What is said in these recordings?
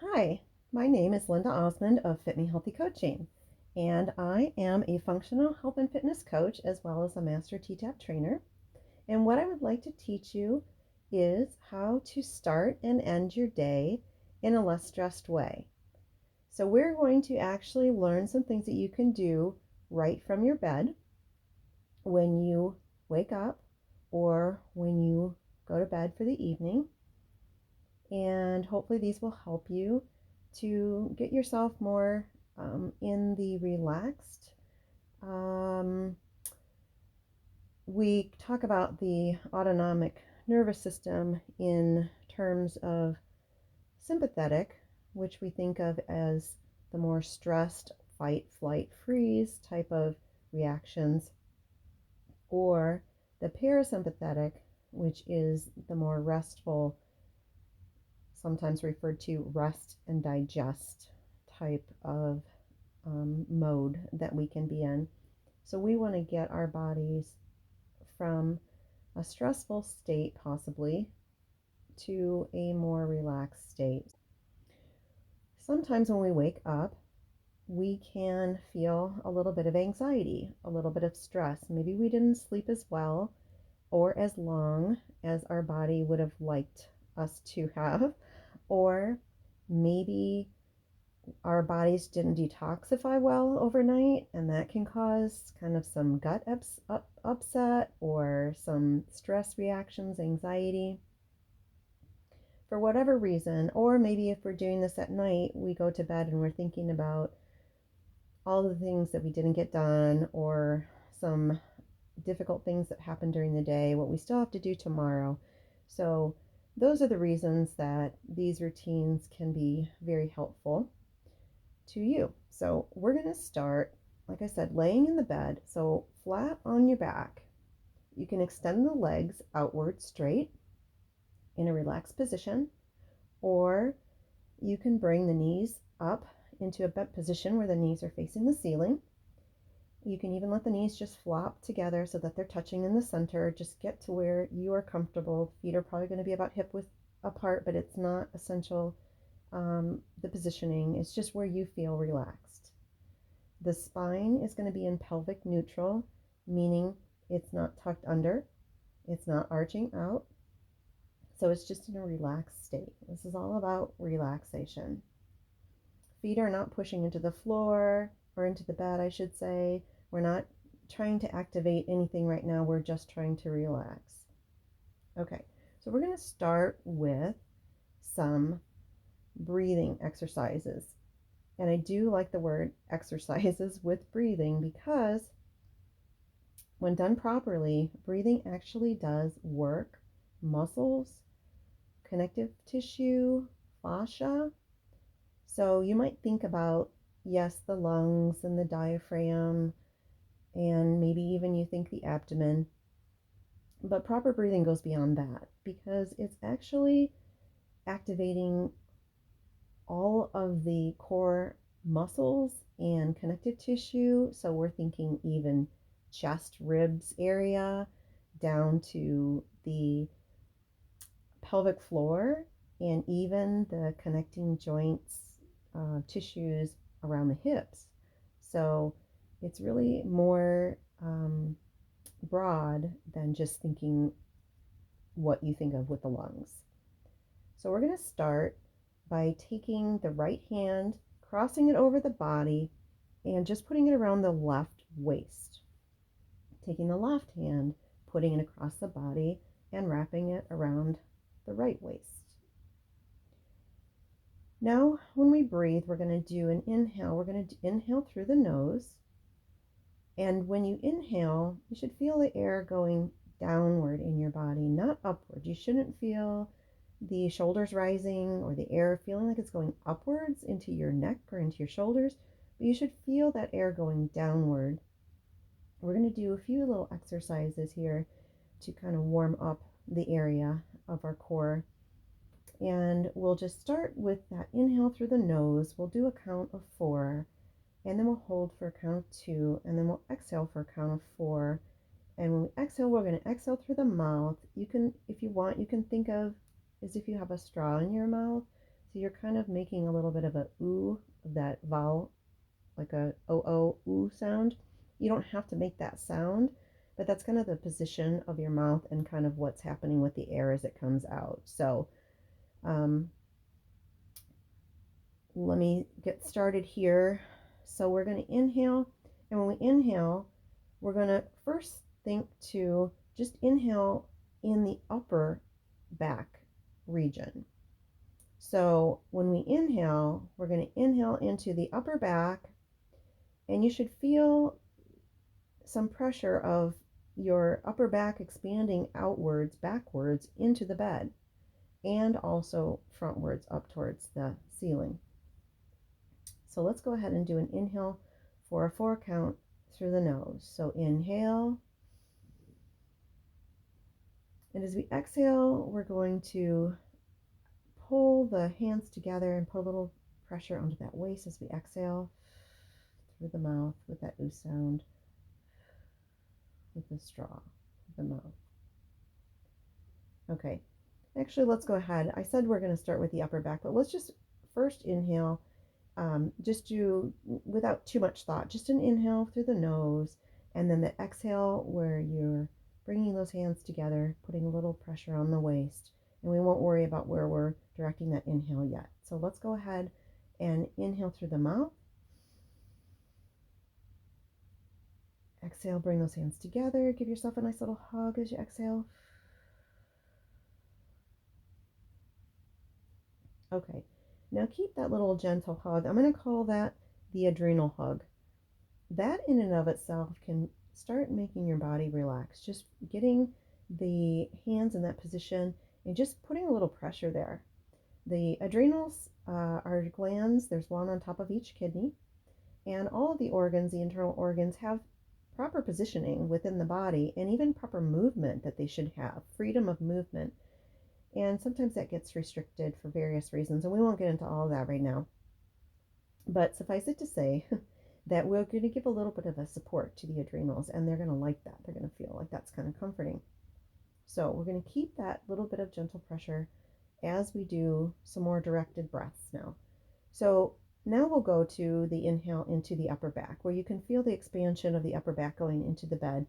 Hi, my name is Linda Osmond of Fit Me Healthy Coaching, and I am a functional health and fitness coach as well as a master TTAP trainer. And what I would like to teach you is how to start and end your day in a less stressed way. So, we're going to actually learn some things that you can do right from your bed when you wake up or when you go to bed for the evening. And hopefully, these will help you to get yourself more in the relaxed. Um, we talk about the autonomic nervous system in terms of sympathetic, which we think of as the more stressed fight, flight, freeze type of reactions, or the parasympathetic, which is the more restful, sometimes referred to rest and digest type of mode that we can be in. So we want to get our bodies from a stressful state, possibly, to a more relaxed state. Sometimes when we wake up, we can feel a little bit of anxiety, a little bit of stress. Maybe we didn't sleep as well or as long as our body would have liked us to have, or maybe our bodies didn't detoxify well overnight, and that can cause kind of some gut upset or some stress reactions, anxiety for whatever reason. Or maybe if we're doing this at night, we go to bed and we're thinking about all the things that we didn't get done or some difficult things that happened during the day, what we still have to do tomorrow. So, those are the reasons that these routines can be very helpful to you. So, we're going to start, like I said, laying in the bed. So, flat on your back. You can extend the legs outward straight in a relaxed position, or you can bring the knees up into a bent position where the knees are facing the ceiling. You can even let the knees just flop together so that they're touching in the center. Just get to where you are comfortable. Feet are probably going to be about hip width apart, but it's not essential. The positioning is just where you feel relaxed. The spine is going to be in pelvic neutral, meaning it's not tucked under, it's not arching out. So it's just in a relaxed state. This is all about relaxation. Feet are not pushing into the floor or into the bed, I should say. We're not trying to activate anything right now. We're just trying to relax. Okay, so we're going to start with some breathing exercises. And I do like the word exercises with breathing because when done properly, breathing actually does work muscles, connective tissue, fascia. So you might think about, yes, the lungs and the diaphragm, and maybe even you think the abdomen. But proper breathing goes beyond that because it's actually activating all of the core muscles and connective tissue. So we're thinking even chest, ribs area down to the pelvic floor and even the connecting joints, tissues around the hips. So it's really more broad than just thinking what you think of with the lungs. So we're going to start by taking the right hand, crossing it over the body, and just putting it around the left waist. Taking the left hand, putting it across the body, and wrapping it around the right waist. Now, when we breathe, we're going to do an inhale. We're going to inhale through the nose. And when you inhale, you should feel the air going downward in your body, not upward. You shouldn't feel the shoulders rising or the air feeling like it's going upwards into your neck or into your shoulders, but you should feel that air going downward. We're going to do a few little exercises here to kind of warm up the area of our core. And we'll just start with that inhale through the nose. We'll do a count of 4, and then we'll hold for a count of 2, and then we'll exhale for a count of 4. And when we exhale, we're going to exhale through the mouth. You can, if you want, you can think of as if you have a straw in your mouth. So you're kind of making a little bit of a ooh, that vowel, like a o ooh sound. You don't have to make that sound, but that's kind of the position of your mouth and kind of what's happening with the air as it comes out. So um, let me get started here. So we're going to inhale, and when we inhale, we're going to first think to just inhale in the upper back region. So when we inhale, we're going to inhale into the upper back, and you should feel some pressure of your upper back expanding outwards, backwards into the bed, and also frontwards up towards the ceiling. So let's go ahead and do an inhale for a 4 count through the nose. So inhale. And as we exhale, we're going to pull the hands together and put a little pressure onto that waist as we exhale through the mouth with that ooh sound with the straw, the mouth. Okay, actually, let's go ahead. I said we're going to start with the upper back, but let's just first inhale. Just do without too much thought, just an inhale through the nose, and then the exhale where you're bringing those hands together, putting a little pressure on the waist, and we won't worry about where we're directing that inhale yet. So let's go ahead and inhale through the mouth. Exhale, bring those hands together. Give yourself a nice little hug as you exhale. Okay, now keep that little gentle hug. I'm going to call that the adrenal hug. That in and of itself can start making your body relax. Just getting the hands in that position and just putting a little pressure there. The adrenals are glands. There's one on top of each kidney. And all of the organs, the internal organs, have proper positioning within the body and even proper movement that they should have, freedom of movement. And sometimes that gets restricted for various reasons, and we won't get into all of that right now. But suffice it to say that we're going to give a little bit of a support to the adrenals, and they're going to like that. They're going to feel like that's kind of comforting. So we're going to keep that little bit of gentle pressure as we do some more directed breaths now. So now we'll go to the inhale into the upper back, where you can feel the expansion of the upper back going into the bed.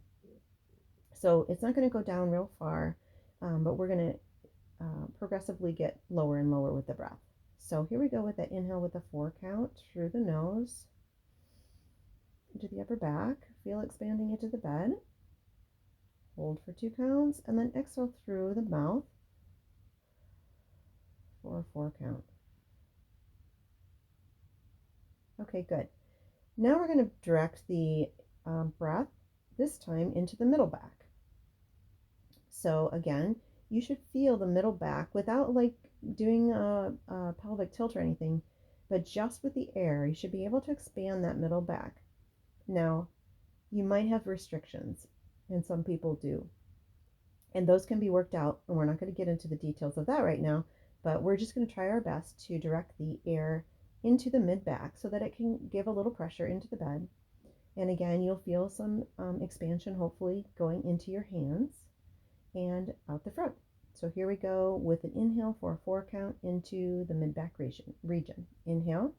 So it's not going to go down real far, but we're going to progressively get lower and lower with the breath. So here we go with that inhale with a 4 count through the nose into the upper back. Feel expanding into the bed. Hold for 2 counts, and then exhale through the mouth for a 4 count. Okay, good. Now we're going to direct the breath, this time into the middle back. So again, you should feel the middle back without like doing a pelvic tilt or anything, but just with the air, you should be able to expand that middle back. Now, you might have restrictions, and some people do. And those can be worked out, and we're not going to get into the details of that right now, but we're just going to try our best to direct the air into the mid back so that it can give a little pressure into the bed. And again, you'll feel some expansion, hopefully, going into your hands and out the front. So here we go with an inhale for a 4 count into the mid back region. Inhale,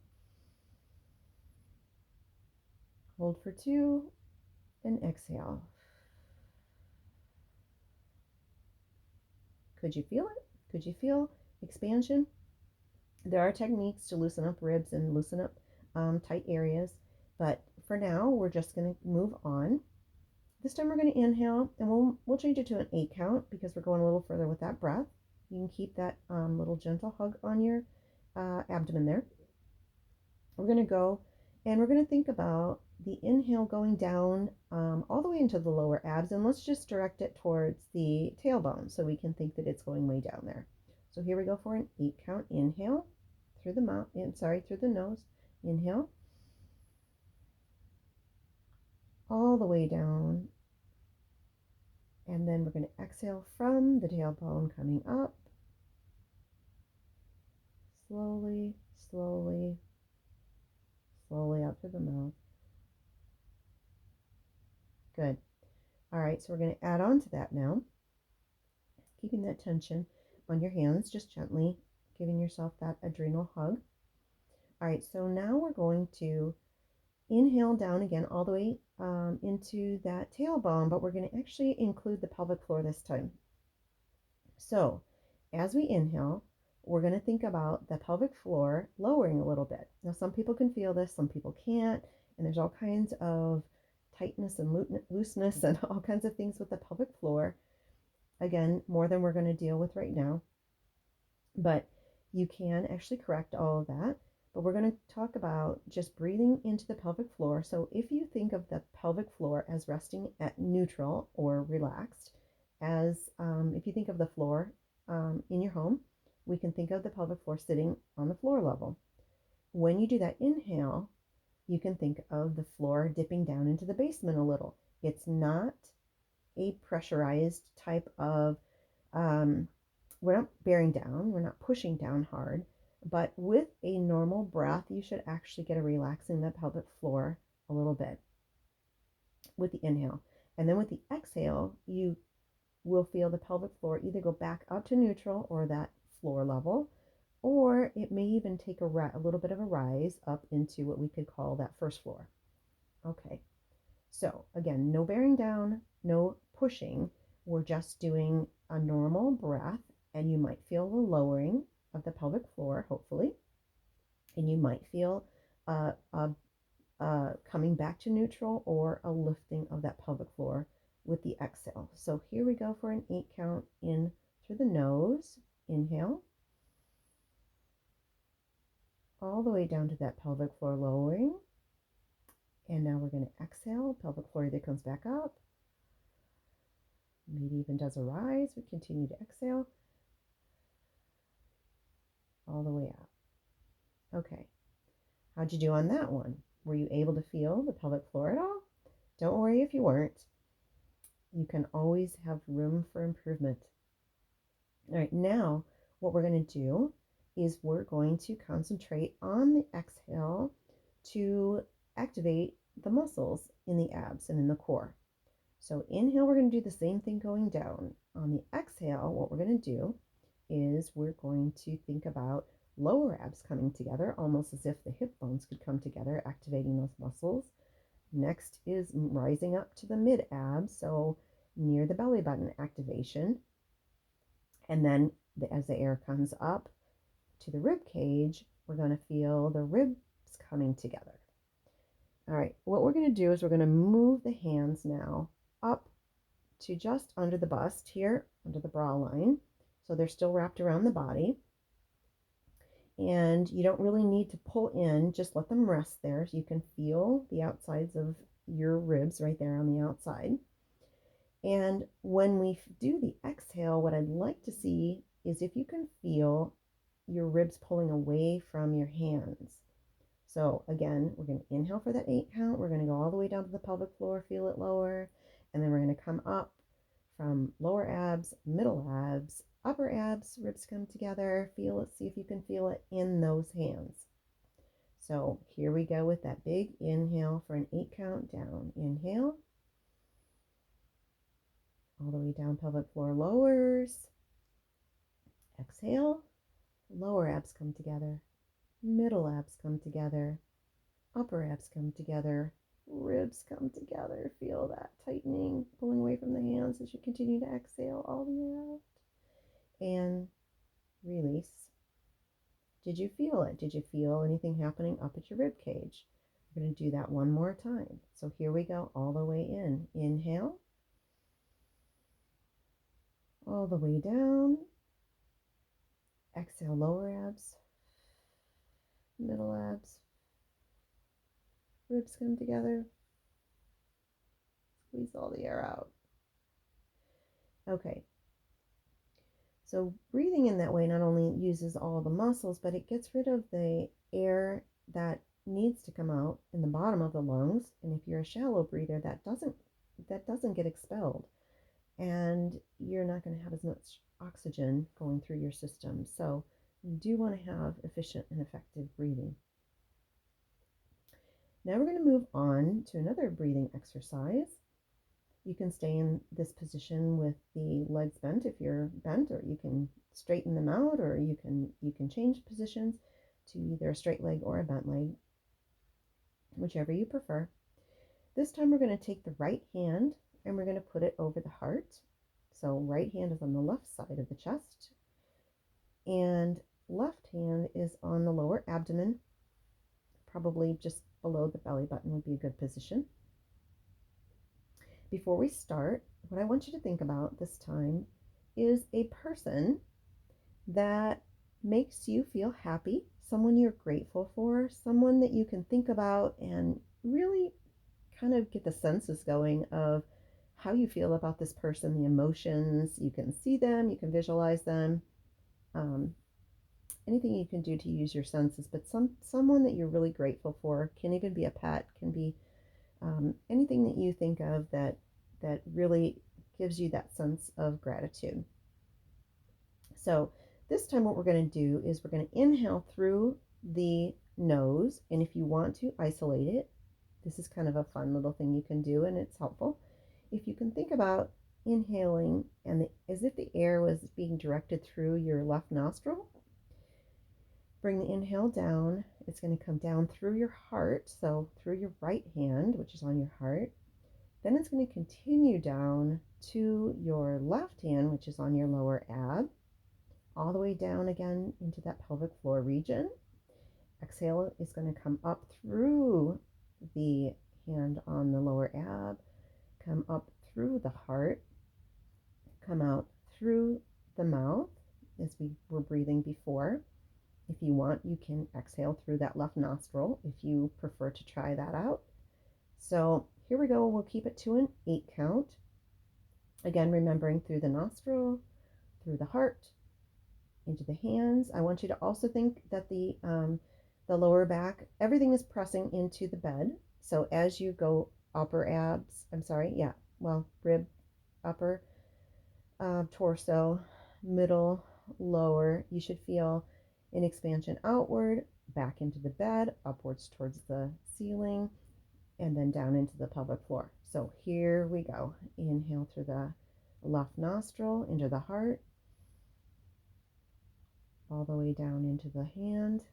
hold for 2, and exhale. Could you feel it? Could you feel expansion? There are techniques to loosen up ribs and loosen up tight areas, but for now, we're just going to move on. This time we're going to inhale, and we'll change it to an 8 count because we're going a little further with that breath. You can keep that little gentle hug on your abdomen there. We're going to go, and we're going to think about the inhale going down all the way into the lower abs, and let's just direct it towards the tailbone so we can think that it's going way down there. So here we go for an 8 count. Inhale through the mouth, through the nose. Inhale all the way down, and then we're going to exhale from the tailbone coming up. Slowly, slowly, slowly out through the mouth. Good. All right, so we're going to add on to that now, keeping that tension on your hands just gently giving yourself that adrenal hug. All right, so now we're going to inhale down again all the way into that tailbone, but we're going to actually include the pelvic floor this time. So as we inhale, we're going to think about the pelvic floor lowering a little bit. Now, some people can feel this, some people can't, and there's all kinds of tightness and looseness and all kinds of things with the pelvic floor. Again, more than we're going to deal with right now, but you can actually correct all of that. But we're going to talk about just breathing into the pelvic floor. So if you think of the pelvic floor as resting at neutral or relaxed, as if you think of the floor in your home, we can think of the pelvic floor sitting on the floor level. When you do that inhale, you can think of the floor dipping down into the basement a little. It's not a pressurized type of, we're not bearing down, we're not pushing down hard, but with a normal breath, you should actually get a relaxing the pelvic floor a little bit with the inhale. And then with the exhale, you will feel the pelvic floor either go back up to neutral or that floor level, or it may even take a little bit of a rise up into what we could call that first floor. Okay, so again, no bearing down, no pushing. We're just doing a normal breath, and you might feel the lowering of the pelvic floor, hopefully, and you might feel coming back to neutral or a lifting of that pelvic floor with the exhale. So here we go for an 8 count in through the nose. Inhale. All the way down to that pelvic floor lowering. And now we're going to exhale. Pelvic floor either comes back up, maybe even does a rise. We continue to exhale. All the way out. Okay. How'd you do on that one? Were you able to feel the pelvic floor at all? Don't worry if you weren't. You can always have room for improvement. All right, now what we're going to do is we're going to concentrate on the exhale to activate the muscles in the abs and in the core. So inhale, we're going to do the same thing going down. On the exhale, what we're going to do is we're going to think about lower abs coming together, almost as if the hip bones could come together, activating those muscles. Next is rising up to the mid abs, so near the belly button activation. And then as the air comes up to the rib cage, we're going to feel the ribs coming together. All right, what we're going to do is we're going to move the hands now up to just under the bust here, under the bra line. So they're still wrapped around the body. And you don't really need to pull in, just let them rest there. So you can feel the outsides of your ribs right there on the outside. And when we do the exhale, what I'd like to see is if you can feel your ribs pulling away from your hands. So again, we're going to inhale for that 8 count. We're going to go all the way down to the pelvic floor, feel it lower. And then we're going to come up from lower abs, middle abs, upper abs, ribs come together. Feel it, see if you can feel it in those hands. So here we go with that big inhale for an 8 count down. Inhale. All the way down, pelvic floor lowers. Exhale. Lower abs come together. Middle abs come together. Upper abs come together. Ribs come together. Feel that tightening, pulling away from the hands as you continue to exhale all the way out. And release. Did you feel it? Did you feel anything happening up at your rib cage? We're going to do that one more time. So here we go, all the way in. Inhale. All the way down. Exhale, lower abs, middle abs, ribs come together. Squeeze all the air out. Okay. So breathing in that way not only uses all the muscles, but it gets rid of the air that needs to come out in the bottom of the lungs. And if you're a shallow breather, that doesn't get expelled. And you're not going to have as much oxygen going through your system. So you do want to have efficient and effective breathing. Now we're going to move on to another breathing exercise. You can stay in this position with the legs bent if you're bent, or you can straighten them out, or you can change positions to either a straight leg or a bent leg, whichever you prefer. This time we're going to take the right hand and we're going to put it over the heart. So right hand is on the left side of the chest and left hand is on the lower abdomen, probably just below the belly button would be a good position. Before we start, what I want you to think about this time is a person that makes you feel happy, someone you're grateful for, someone that you can think about and really kind of get the senses going of how you feel about this person, the emotions. You can see them, you can visualize them. Um, Anything you can do to use your senses, but someone that you're really grateful for. Can even be a pet, can be anything that you think of that really gives you that sense of gratitude. So this time what we're going to do is we're going to inhale through the nose, and if you want to isolate it, this is kind of a fun little thing you can do and it's helpful. If you can think about inhaling and as if the air was being directed through your left nostril, bring the inhale down. It's going to come down through your heart, so through your right hand, which is on your heart. Then it's going to continue down to your left hand, which is on your lower ab, all the way down again into that pelvic floor region. Exhale is going to come up through the hand on the lower ab, come up through the heart, come out through the mouth as we were breathing before. If you want, you can exhale through that left nostril if you prefer to try that out. So here we go. We'll keep it to an 8 count. Again, remembering through the nostril, through the heart, into the hands. I want you to also think that the lower back, everything is pressing into the bed. So as you go upper abs, rib, upper, torso, middle, lower, you should feel an expansion outward, back into the bed, upwards towards the ceiling, and then down into the pelvic floor. So here we go. Inhale through the left nostril into the heart, all the way down into the hand.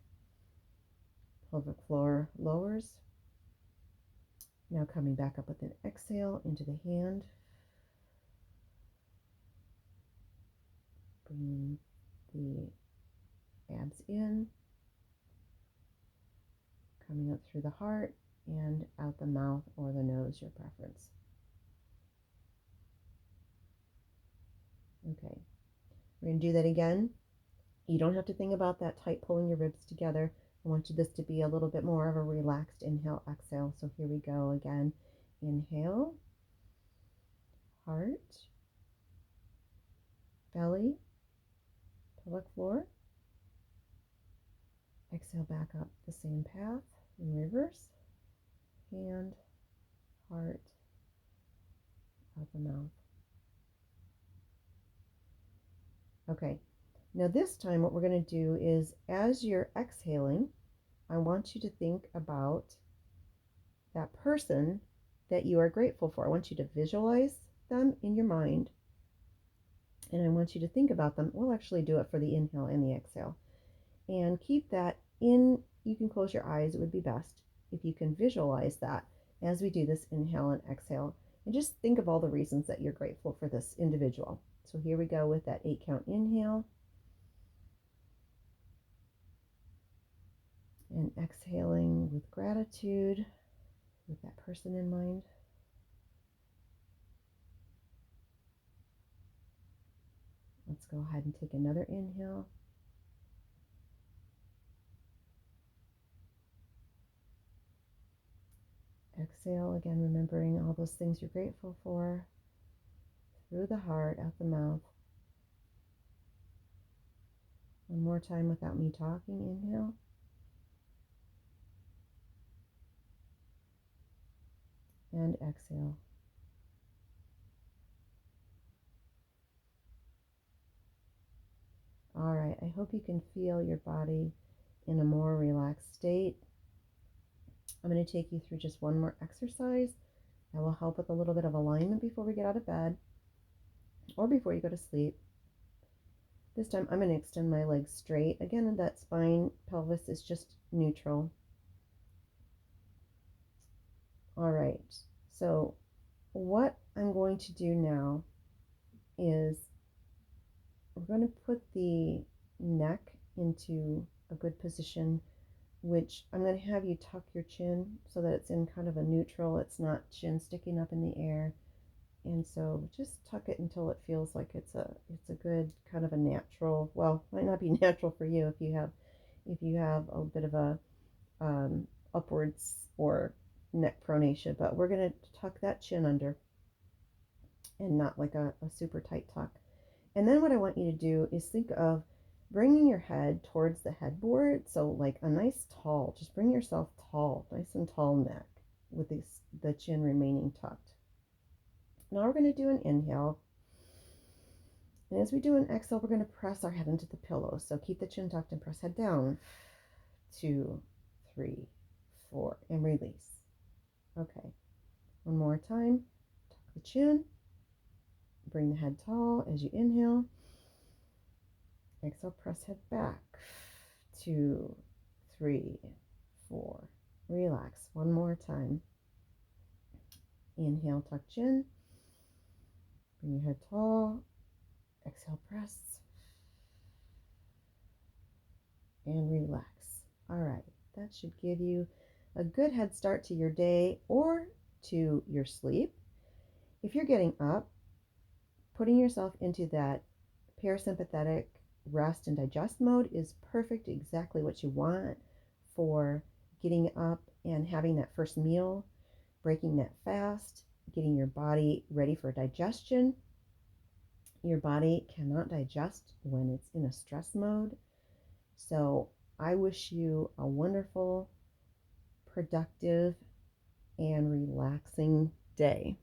Pelvic floor lowers. Now coming back up with an exhale into the hand. Bringing the abs in, coming up through the heart and out the mouth or the nose, your preference. Okay, we're going to do that again. You don't have to think about that tight pulling your ribs together. I want this to be a little bit more of a relaxed inhale, exhale. So here we go again. Inhale, heart, belly, pelvic floor. Exhale back up the same path in reverse. Hand, heart, out the mouth. Okay, now this time what we're going to do is as you're exhaling, I want you to think about that person that you are grateful for. I want you to visualize them in your mind, and I want you to think about them. We'll actually do it for the inhale and the exhale. And keep that in. You can close your eyes, it would be best if you can visualize that as we do this inhale and exhale. And just think of all the reasons that you're grateful for this individual. So here we go with that 8 count inhale. And exhaling with gratitude, with that person in mind. Let's go ahead and take another inhale. Exhale, again, remembering all those things you're grateful for. Through the heart, out the mouth. One more time without me talking. Inhale. And exhale. All right, I hope you can feel your body in a more relaxed state. I'm going to take you through just one more exercise That will help with a little bit of alignment before we get out of bed or before you go to sleep. This time I'm going to extend my legs straight. Again, that spine pelvis is just neutral. All right, so what I'm going to do now is we're going to put the neck into a good position, which I'm going to have you tuck your chin so that it's in kind of a neutral, it's not chin sticking up in the air. And so just tuck it until it feels like it's a good kind of a natural, well, might not be natural for you if you have a bit of a upwards or neck pronation, but we're going to tuck that chin under and not like a super tight tuck. And then what I want you to do is think of bringing your head towards the headboard. So like a nice tall, just bring yourself tall, nice and tall neck with the chin remaining tucked. Now we're going to do an inhale. And as we do an exhale, we're going to press our head into the pillow. So keep the chin tucked and press head down. 2, 3, 4, and release. Okay. One more time. Tuck the chin. Bring the head tall as you inhale. Exhale, press head back. 2, 3, 4. Relax. One more time. Inhale, tuck chin. Bring your head tall. Exhale, press. And relax. All right. That should give you a good head start to your day or to your sleep. If you're getting up, putting yourself into that parasympathetic rest and digest mode is perfect, exactly what you want for getting up and having that first meal, breaking that fast, getting your body ready for digestion. Your body cannot digest when it's in a stress mode. So I wish you a wonderful, productive, and relaxing day.